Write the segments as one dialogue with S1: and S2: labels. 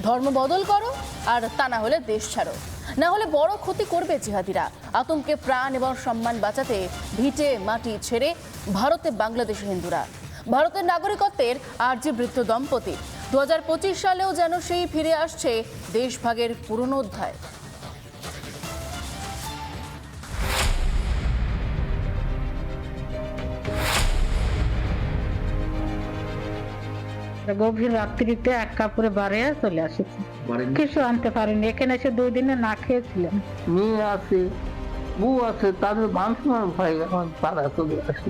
S1: ধর্ম বদল করো, আর তা না হলে দেশ ছাড়ো, না হলে বড় ক্ষতি করবে জিহাদিরা। আতঙ্কে প্রাণ এবং সম্মান বাঁচাতে ভিটে মাটি ছেড়ে ভারতে বাংলাদেশি হিন্দুরা। ভারতের নাগরিকত্বের আর্জি বৃদ্ধ দম্পতি 2025 সালেও যেন সেই ফিরে আসছে দেশভাগের পুরনো অধ্যায়।
S2: গভীর রাত্রিতে এক কাপড়ে বাড়িয়ে চলে আসেছি, কিছু আনতে পারিনি। এখানে এসে 2 দিনে না খেয়েছিলেন।
S3: মেয়ে আছে, বউ আছে, তাদের মানুষের ভয় পাড়া চলে আসে।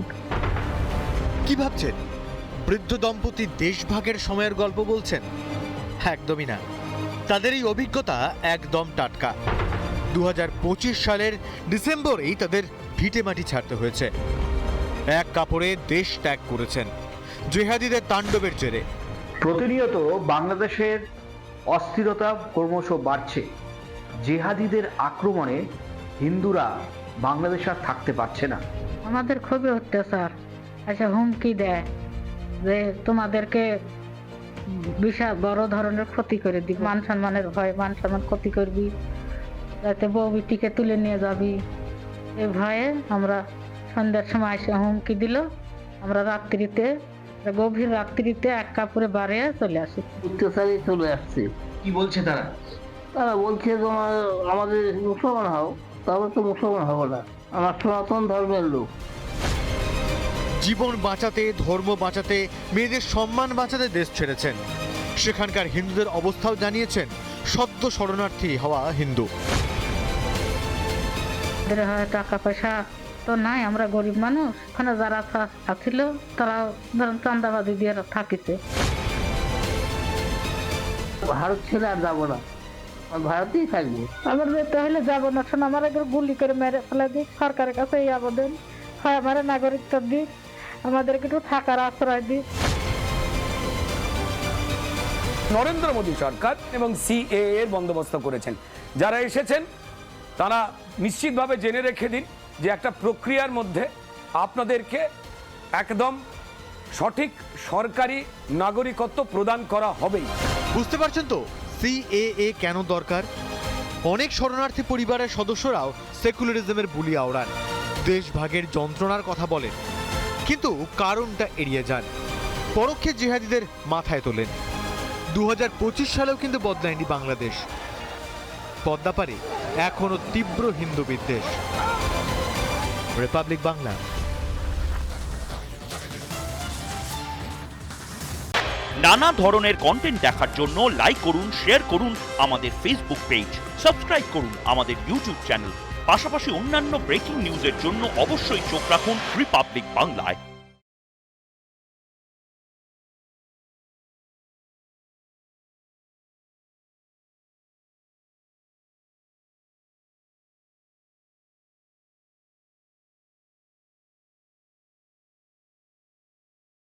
S4: কি ভাবছেন? বৃদ্ধ দম্পতি দেশভাগের সময়ের গল্প বলছেন? একদমই না। তাদের এই অভিজ্ঞতা একদম টাটকা। 2025 সালের ডিসেম্বরেই তাদের ভিটে মাটি ছাড়তে হয়েছে। এক কাপড়ে দেশ ত্যাগ করেছেন জিহাদিদের তাণ্ডবের জেরে।
S5: প্রতিনিয়ত বাংলাদেশের অস্থিরতা ক্রমশ বাড়ছে। জিহাদিদের আক্রমণে হিন্দুরা বাংলাদেশ আর থাকতে পারছে না।
S2: আমাদের খুবই অত্যাচার, আচ্ছা হুমকি দেয় যে তোমাদেরকে বিশাল বড় ধরনের ক্ষতি করে দিবি, মান সম্মানের ভয়, মান সম্মান ক্ষতি করবি, যাতে বউ বিটিকে তুলে নিয়ে যাবি। এই ভয়ে আমরা সন্ধ্যার সময় এসে হুমকি দিল। আমরা রাত্রিতে, গভীর রাত্রিতে এক কাপড়ে বাড়িয়ে চলে আসি।
S3: অত্যাচারী চলে আসছে।
S5: কি বলছে তারা?
S3: তারা বলছে তোমার আমাদের মুসলমান হও, তবে তো মুসলমান হবো না, আমার সনাতন ধর্মের লোক।
S4: জীবন বাঁচাতে, ধর্ম বাঁচাতে, মেয়েদের সম্মান বাঁচাতে দেশ ছেড়েছেন। সেখানকার হিন্দুদের অবস্থাও জানিয়েছেন সদ্য শরণার্থী হওয়া হিন্দু।
S2: টাকা পয়সা তো নাই, আমরা গরিব মানুষ। ওখানে যারা আছিল তারা চান্দাবাজি দিয়ে থাকিছে।
S3: ভারত ছেড়ে আর যাবো না, ভারতেই থাকবো।
S2: আবার যেতে হলে যাবো না, শোন আমার একবার গুলি করে মেরে ফেলে দিক। সরকারের কাছে এই আবেদন, হয় আমার নাগরিকত্ব দিক, আমাদেরকে একটু থাকার আশ্রয় দিক।
S6: নরেন্দ্র মোদী সরকার এবং সিএএ এর বন্দোবস্ত করেছেন। যারা এসেছেন তারা নিশ্চিতভাবে জেনে রেখে দিন যে একটা প্রক্রিয়ার মধ্যে আপনাদেরকে একদম সঠিক সরকারি নাগরিকত্ব প্রদান করা হবেই।
S4: বুঝতে পারছেন তো সিএএ কেন দরকার? অনেক শরণার্থী পরিবারের সদস্যরাও সেকুলারিজমের বুলি আওড়ান, দেশভাগের যন্ত্রণার কথা বলেন, কিন্তু কারণটা এড়িয়ে যান, পরোক্ষে জিহাদিদের মাথায় তোলেন। 2025 সালেও কিন্তু বদলায়নি বাংলাদেশ। পদ্মাপাড়ে এখনো তীব্র হিন্দু বিদ্বেষ। রিপাবলিক বাংলা।
S7: নানা ধরনের কন্টেন্ট দেখার জন্য লাইক করুন, শেয়ার করুন আমাদের ফেসবুক পেজ, সাবস্ক্রাইব করুন আমাদের ইউটিউব চ্যানেল। পাশাপাশি অন্যান্য ব্রেকিং নিউজের জন্য অবশ্যই চোখ রাখুন রিপাবলিক বাংলায়।